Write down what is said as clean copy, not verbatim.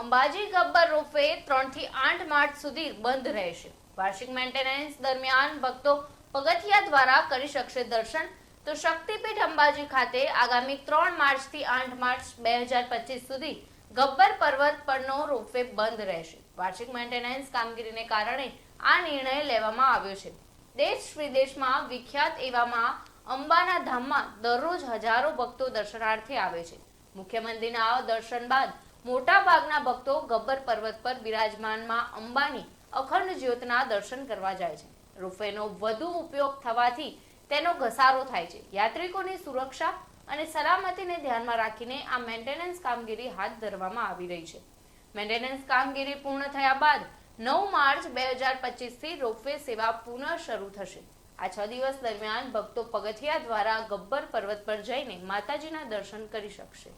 Ambaji Gabbar ropeway 3 થી 8 March સુધી બંધ રહેશે। વાર્ષિક મેન્ટેનન્સ દરમિયાન ભક્તો પગથિયા દ્વારા કરી શકશે દર્શન। તો શક્તિપીઠ અંબાજી ખાતે આગામી 3 માર્ચ થી 8 માર્ચ 2025 સુધી ગબ્બર પર્વત પરનો રોપવે બંધ રહેશે। વાર્ષિક મેન્ટેનન્સ કામગીરીને કારણે આ નિર્ણય લેવામાં આવ્યો છે। દેશ વિદેશમાં વિખ્યાત એવામાં અંબાના ધામમાં દરરોજ હજારો ભક્તો દર્શનાર્થે આવે છે। મુખ્ય મંદિરના દર્શન બાદ મોટા ભાગના ભક્તો ગબ્બર પર્વત પર બિરાજમાનમાં અંબાની અખંડ જ્યોતના દર્શન કરવા જાય છે। રોપવેનો વધુ ઉપયોગ થવાથી તેનો ઘસારો થાય છે। યાત્રિકોની સુરક્ષા અને સલામતીને ધ્યાનમાં રાખીને આ મેન્ટેનન્સ કામગીરી હાથ ધરવામાં આવી રહી છે। મેન્ટેનન્સ કામગીરી પૂર્ણ થયા બાદ 9 માર્ચ 2025 થી રોપવે સેવા પુનઃ શરૂ થશે। આ 6 દિવસ દરમિયાન ભક્તો પગથિયા દ્વારા ગબ્બર પર્વત પર જઈને માતાજીના દર્શન કરી શકશે।